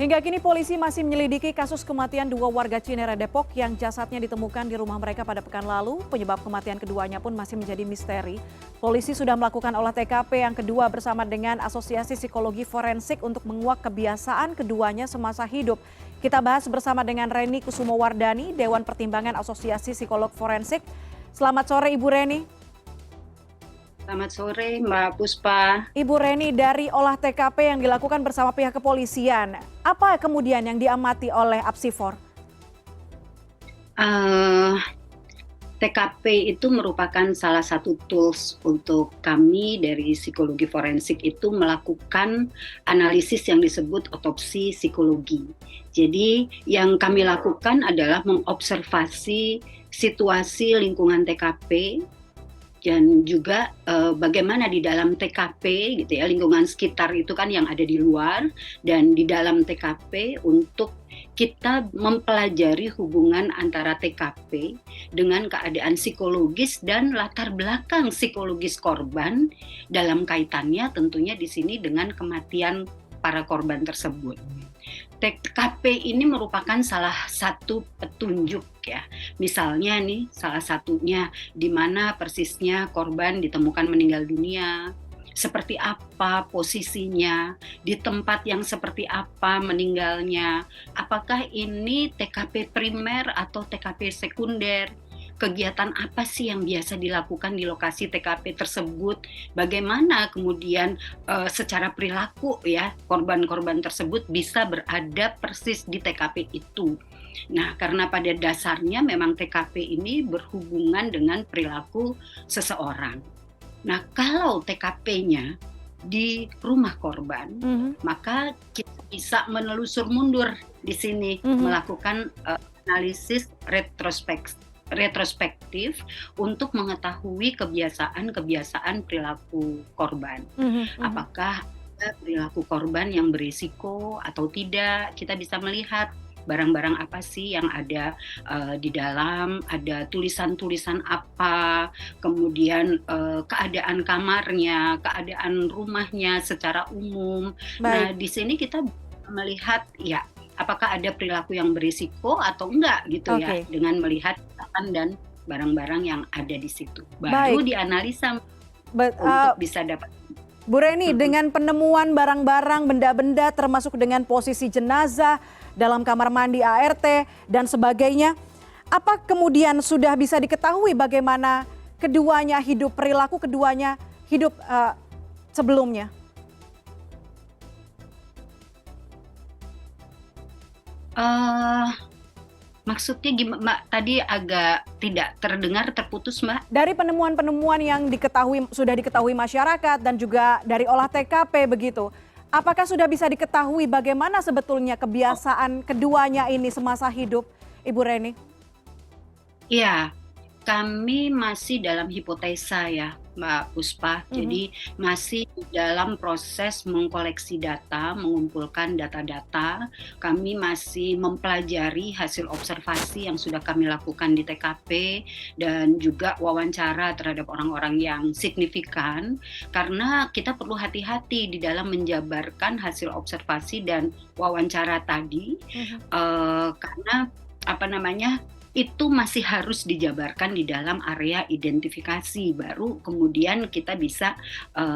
Hingga kini polisi masih menyelidiki kasus kematian dua warga Cinere Depok yang jasadnya ditemukan di rumah mereka pada pekan lalu. Penyebab kematian keduanya pun masih menjadi misteri. Polisi sudah melakukan olah TKP yang kedua bersama dengan Asosiasi Psikologi Forensik untuk menguak kebiasaan keduanya semasa hidup. Kita bahas bersama dengan Reni Kusumowardani, Dewan Pertimbangan Asosiasi Psikolog Forensik. Selamat sore Ibu Reni. Selamat sore Mbak Puspa. Ibu Reni, dari olah TKP yang dilakukan bersama pihak kepolisian, apa kemudian yang diamati oleh Apsifor? TKP itu merupakan salah satu tools untuk kami dari psikologi forensik itu melakukan analisis yang disebut otopsi psikologi. Jadi yang kami lakukan adalah mengobservasi situasi lingkungan TKP, dan juga bagaimana di dalam TKP gitu ya, lingkungan sekitar itu kan yang ada di luar, dan di dalam TKP untuk kita mempelajari hubungan antara TKP dengan keadaan psikologis dan latar belakang psikologis korban dalam kaitannya tentunya di sini dengan kematian para korban tersebut. TKP ini merupakan salah satu petunjuk ya. Misalnya nih salah satunya di mana persisnya korban ditemukan meninggal dunia, seperti apa posisinya, di tempat yang seperti apa meninggalnya, apakah ini TKP primer atau TKP sekunder, kegiatan apa sih yang biasa dilakukan di lokasi TKP tersebut, bagaimana kemudian secara perilaku ya korban-korban tersebut bisa berada persis di TKP itu. Nah, karena pada dasarnya memang TKP ini berhubungan dengan perilaku seseorang. Nah, kalau TKP-nya di rumah korban, maka kita bisa menelusur mundur di sini, melakukan analisis retrospektif untuk mengetahui kebiasaan perilaku korban. Apakah ada perilaku korban yang berisiko atau tidak? Kita bisa melihat barang-barang apa sih yang ada di dalam, ada tulisan-tulisan apa, kemudian keadaan kamarnya, keadaan rumahnya secara umum. Nah, di sini kita melihat ya apakah ada perilaku yang berisiko atau enggak gitu ya, dengan melihat dan barang-barang yang ada di situ. Baru dianalisa untuk bisa dapat. Bu Reni, dengan penemuan barang-barang, benda-benda termasuk dengan posisi jenazah dalam kamar mandi ART dan sebagainya, apa kemudian sudah bisa diketahui bagaimana keduanya hidup, perilaku keduanya hidup sebelumnya? Maksudnya gimana, Mbak? Tadi agak tidak terdengar, terputus, Mbak. Dari penemuan-penemuan yang sudah diketahui masyarakat dan juga dari olah TKP begitu, apakah sudah bisa diketahui bagaimana sebetulnya kebiasaan keduanya ini semasa hidup, Ibu Reni? Iya, kami masih dalam hipotesa ya, Mbak Puspa. Jadi masih dalam proses mengkoleksi data, mengumpulkan data-data. Kami masih mempelajari hasil observasi yang sudah kami lakukan di TKP dan juga wawancara terhadap orang-orang yang signifikan. Karena kita perlu hati-hati di dalam menjabarkan hasil observasi dan wawancara tadi, karena itu masih harus dijabarkan di dalam area identifikasi, baru kemudian kita bisa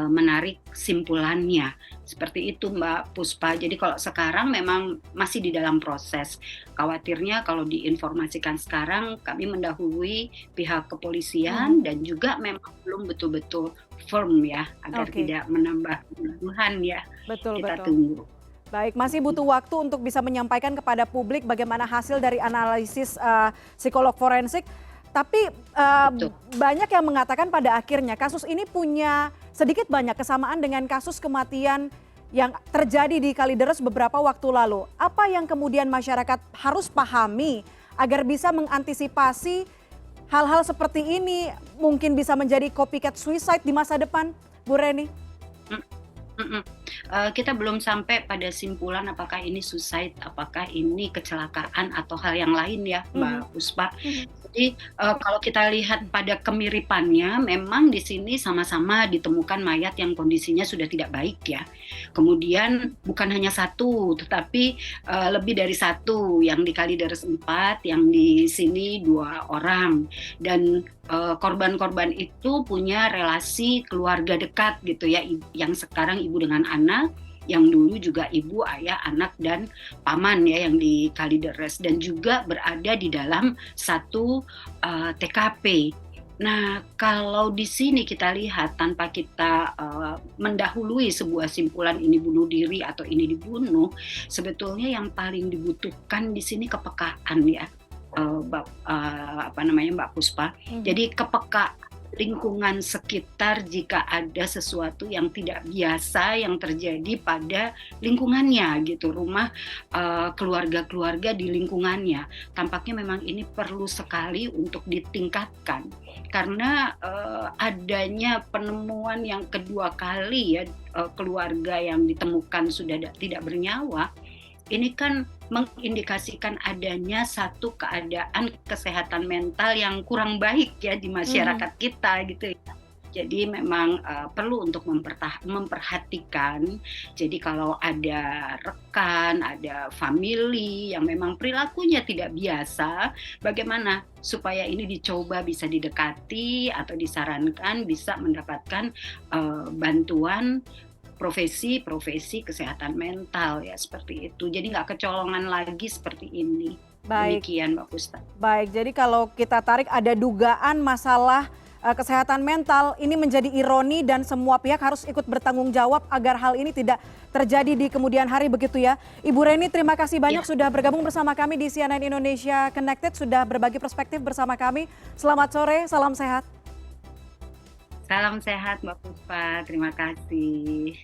menarik simpulannya. Seperti itu Mbak Puspa. Jadi kalau sekarang memang masih di dalam proses. Khawatirnya kalau diinformasikan sekarang kami mendahului pihak kepolisian dan juga memang belum betul-betul firm ya, agar tidak menambah kegaduhan ya. Kita tunggu. Baik, masih butuh waktu untuk bisa menyampaikan kepada publik bagaimana hasil dari analisis psikolog forensik. Tapi banyak yang mengatakan pada akhirnya kasus ini punya sedikit banyak kesamaan dengan kasus kematian yang terjadi di Kalideres beberapa waktu lalu. Apa yang kemudian masyarakat harus pahami agar bisa mengantisipasi hal-hal seperti ini mungkin bisa menjadi copycat suicide di masa depan, Bu Reni? Kita belum sampai pada simpulan apakah ini suicide, apakah ini kecelakaan atau hal yang lain ya Mbak Puspa. Jadi kalau kita lihat pada kemiripannya, memang di sini sama-sama ditemukan mayat yang kondisinya sudah tidak baik ya. Kemudian bukan hanya satu, tetapi lebih dari satu, yang di Kalideres 4, yang di sini 2 orang. Dan korban-korban itu punya relasi keluarga dekat gitu ya, yang sekarang ibu dengan anak, yang dulu juga ibu, ayah, anak, dan paman ya yang di Kalideres, dan juga berada di dalam satu TKP. Nah, kalau di sini kita lihat tanpa kita mendahului sebuah simpulan ini bunuh diri atau ini dibunuh, sebetulnya yang paling dibutuhkan di sini kepekaan ya, Mbak Puspa. Jadi kepekaan lingkungan sekitar jika ada sesuatu yang tidak biasa yang terjadi pada lingkungannya gitu, rumah, keluarga-keluarga di lingkungannya. Tampaknya memang ini perlu sekali untuk ditingkatkan karena adanya penemuan yang kedua kali ya, keluarga yang ditemukan sudah tidak bernyawa. Ini kan mengindikasikan adanya satu keadaan kesehatan mental yang kurang baik ya di masyarakat kita gitu ya. Jadi memang perlu untuk memperhatikan. Jadi kalau ada rekan, ada family yang memang perilakunya tidak biasa, bagaimana supaya ini dicoba bisa didekati atau disarankan bisa mendapatkan bantuan profesi kesehatan mental ya, seperti itu. Jadi nggak kecolongan lagi seperti ini. Baik. Demikian Mbak Pusta. Baik, jadi kalau kita tarik ada dugaan masalah kesehatan mental, ini menjadi ironi dan semua pihak harus ikut bertanggung jawab agar hal ini tidak terjadi di kemudian hari begitu ya. Ibu Reni, terima kasih banyak sudah bergabung bersama kami di CNN Indonesia Connected, sudah berbagi perspektif bersama kami. Selamat sore, salam sehat. Salam sehat Mbak Puspa, terima kasih.